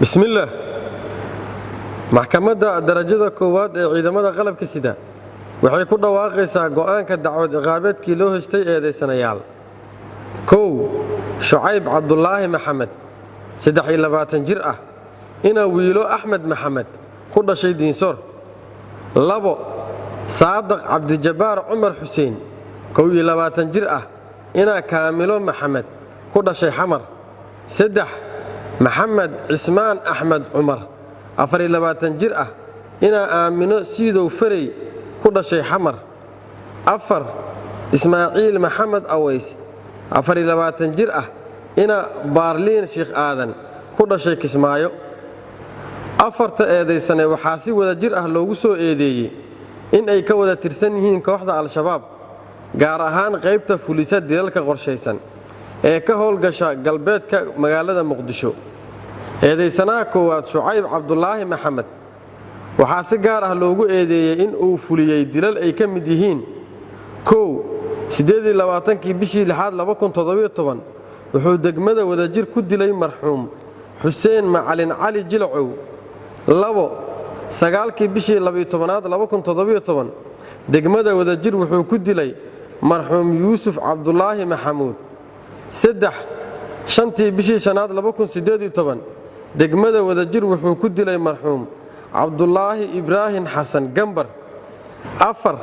بسم الله محكمة درجة كواد ciidamada qalabka sida waxay ku dhawaaqaysaa go'aanka dacwad ciqaabeedkii loo hestay eedeysanayaal kow Shucayb Cabdullaahi Maxamed 23 jir ah ina wiilo Axmed Maxamed ku dhashay Diinsor labo Saadiq Cabdijabaar Umar Xuseen 22 jir ah ina Kaamilo Maxamed ku dhashay Xamar saddex محمد عثمان أحمد عمر 24 jir ah ina aamino siidow faray ku dhashay Xamar afar Ismaaciil Maxamed Aways 24 jir ah ina Baarliin Sheekh Aadan ku dhashay Kismaayo afarta eedeysane waxaa si wada jir ah loogu soo eedeeyay in ay ka wada tirsan yihiin kooxda Al-Shabaab gaar ahaan qaybta fulisada dilalka qorsheysan ee ka howlgasha galbeedka magaalada Muqdisho eedeysanaha koowaad Shucayb Cabdullaahi Maxamed waxaa si gaar ah loogu eedeeyay in uu fuliyay dilal ay ka mid yihiin kow 28kii bishii 2017 wuxuu degmada wadajir ku dilay marxuum Xuseen Macalin Cali Jilcow labo 9kii bishii 12aad 2017 degmada wadajir wuxuu ku dilay marxuum Yuusuf Cabdullaahi Maxamuud saddex 5tii bishii 2018 degmada wadajir wuxuu ku dilay marxuum Cabdullaahi Ibraahin Xasan Gambar afar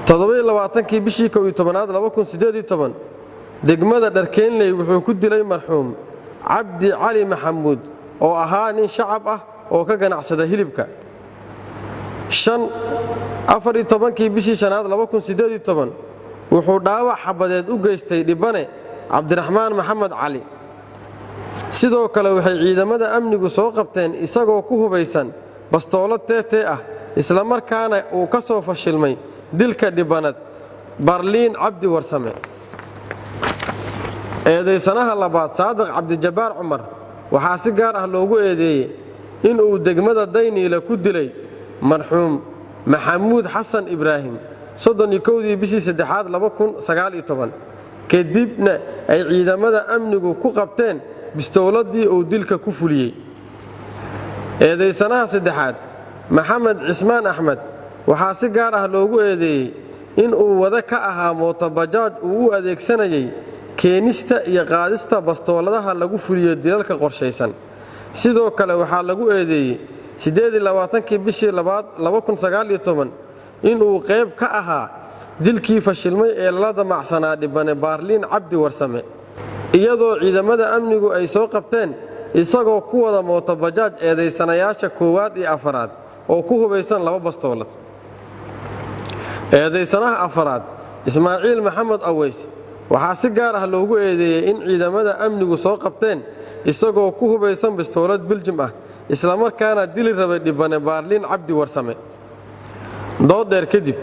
27kii bishii 11aad 2018 degmada Dharkeenley wuxuu ku dilay marxuum Cabdi Cali Maxamuud oo ahaa nin shacab ah oo ka ganacsada hilibka shan 14kii bishii 2018 wuxuu dhaawac xabadeed u geystay dhibane Cabdiraxmaan Maxamed Cali sidoo kale waxay ciidamada amnigu soo qabteen isagoo ku hubaysan bastoolad teete ah isla markaana uu ka soo fashilmay dilka dhibanad Baarliin Cabdi Warsame eedeysanaha labaad Saadiq Cabdijabaar Umar waxaa si gaar ah loogu eedeeyay in uu degmada Dayniile ku dilay marxuum Maxamuud Xasan Ibraahim 31 bishii 3aad 2019 kadibna ay ciidamada amnigu ku qabteen bistooladii uu dilka ku fuliyay eedeysanaha saddexaad Maxamed Cismaan Axmed waxaa si gaar ah loogu eedeeyay in uu wada ka ahaa mootobajaaj uu u adeegsanayay keenista iyo qaadista bastooladaha lagu fuliyo dilalka qorsheysan sidoo kale waxaa lagu eedeeyay 28kii bishii 2019 in uu qayb ka ahaa dilkii fashilmay ee la damacsanaa dhibane Baarliin Cabdi Warsame iyadoo ciidamada amnigu ay soo qabteen isagoo ku wada mootobajaaj eedeysanayaasha koowaad iyo afaraad oo ku hubaysan laba bastoolad eedeysanaha afaraad Ismaaciil Maxamed Aways waxaa si gaar ah loogu eedeeyay in ciidamada amnigu soo qabteen isagoo ku hubaysan bastoolad Biljim ah isla markaana dili rabay dhibane Baarliin Cabdi Warsame doodheer kadib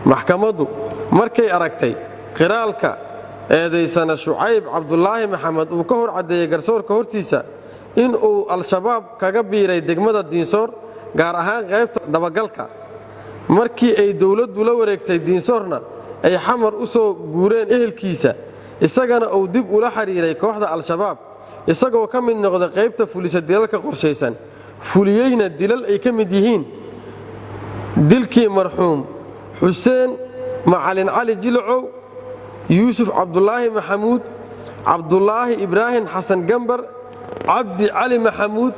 maxkamaddu markay aragtay qiraalka eedeysana Shucayb Cabdullaahi Maxamed uu ka hor cadeeyay garsoorka hortiisa in uu Al-Shabaab kaga biiray degmada Diinsor gaar ahaan qaybta dabagalka markii ay dawladdu la wareegtay Diinsorna ay Xamar u soo guureen ehelkiisa isagana uu dib ula xiriiray kooxda Al-Shabaab isagoo ka mid noqday qaybta fulisada dilalka qorsheysan fuliyayna dilal ay ka mid yihiin dilkii marxuum Xuseen Macalin Cali Jilcow Yuusuf Cabdullaahi Maxamuud Cabdullaahi Ibraahin Xasan Gambar Cabdi Cali Maxamuud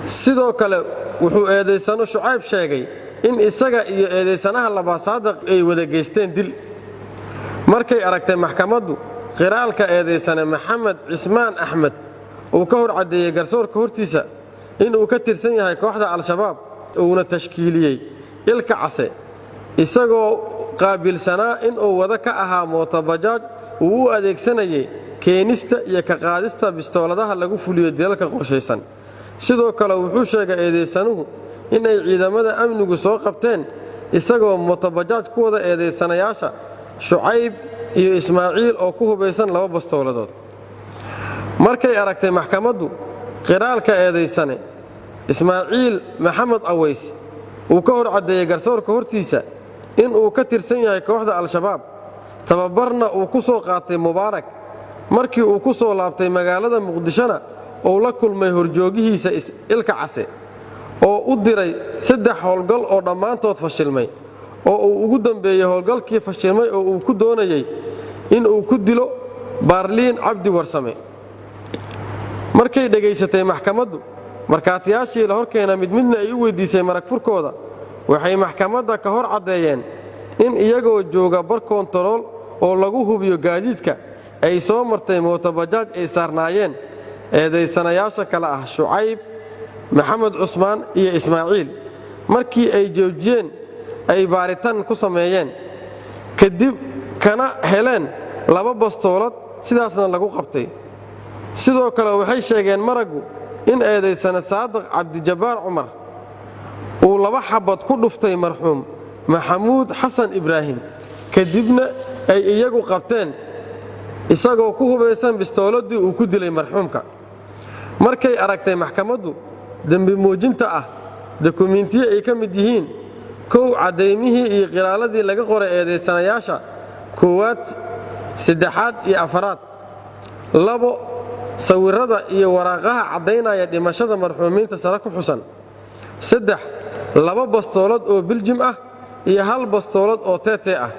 sidoo kale wuxuu eedeysano Shucayb sheegay in isaga iyo eedeysanaha labaad Saadiq ay wada geysteen dil markay aragtay maxkamaddu qiraalka eedeysana Maxamed Cismaan Axmed uu ka hor cadeeyay garsoorka hortiisa in uu ka tirsan yahay kooxda Al-Shabaab uuna tashkiiliyay ilka case isagoo qaabilsanaa in uu wada ka ahaa mootobajaaj uu u adeegsanayay keenista iyo ka qaadista bistooladaha lagu fuliyo dilalka qorsheysan sidoo kale wuxuu sheegay eedeysanuhu in ay ciidamada amnigu soo qabteen isagoo mootobajaaj ku wada eedeysanayaasha Shucayb iyo Ismaaciil oo ku hubaysan laba bastooladood markay aragtay maxkamaddu qiraalka eedeysane Ismaaciil Maxamed Aways uu ka hor cadeeyay garsoorka hortiisa in uu ka tirsan yahay kooxda Al-Shabaab tababarna uu ku soo qaatay Mubaarak markii uu ku soo laabtay magaalada Muqdishona uu la kulmay horjoogihiisa ilka case oo u diray 3 howlgal oo dhammaantood fashilmay oo uu ugu dambeeyay howlgalkii fashilmay oo uu ku doonayay in uu ku dilo Baarliin Cabdi Warsame markay dhageysatay maxkamaddu markaatiyaashii la horkeena midna ay u weydiisay marag furkooda waxay maxkamadda ka hor cadeeyeen in iyagoo jooga bar kontarool oo lagu hubiyo gaadiidka ay soo martay mootobajaaj ay saarnaayeen eedeysanayaasha kala ah Shucayb Maxamed Cusmaan iyo Ismaaciil markii ay joojiyeen ay baaritaan ku sameeyeen kadib kana heleen 2 bastoolad sidaasna lagu qabtay sidoo kale waxay sheegeen maragu in eedeysana Saadiq Cabdi Jabbaar Umar uu 2 xabad ku dhuftay marxuum Maxamuud Xasan Ibraahim kadibna ay iyagu qabteen isagoo ku hubeysan bistooladii uu ku dilay marxuumka markay aragtay maxkamaddu dambi muujinta ah dokumentiyo ay ka mid yihiin kow cadeymihii iyo qiraaladii laga qoray eedeysanayaasha koowaad saddexaad iyo afaraad labo sawirada iyo waraaqaha cadeynaya dhimashada marxuumiinta sare ku xusan saddex 2 bastoolad oo biljim ah iyo 1 bastoolad oo TT ah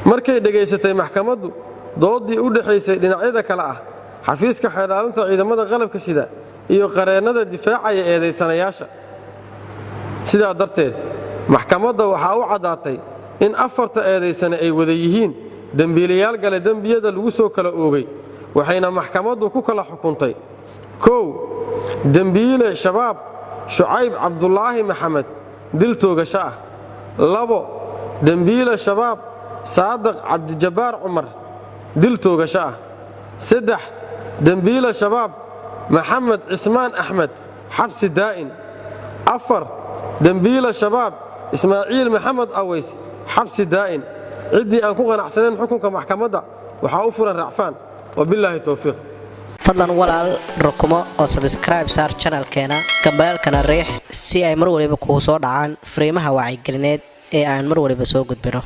markay dhageysatay maxkamaddu doodii u dhaxaysay dhinacyada kala ah xafiiska xeelaalinta ciidamada qalabka sida iyo qareennada difaacaya eedeysanayaasha sidaa darteed maxkamadda waxaa u cadaatay in 4 eedeysana ay wada yihiin dambiilayaal gale dambiyada lagu soo kala oogay waxayna maxkamaddu ku kala xukuntay 1 dambiile shabaab Shucayb Cabdulaahi Maxamed dil toogasho ah 2 dambiile shabaab Saadiq Cabdi Jabbaar Umar dil toogasho ah 3 dambiile shabaab Maxamed Cismaan Axmed xabsi daa'in 4 dambiile shabaab Ismaaciil Maxamed Aways xabsi daa'in cidii aan ku qanacsaneyn xukunka maxkamadda waxa u furan racfaan wabillahi tawfiiq fadlan walaal rukumo oo subscribe saar channelkeena gambalkana riix si ay mar waliba kugu soo dhacaan fariimaha wacyi gelineed ee aan mar waliba soo gudbino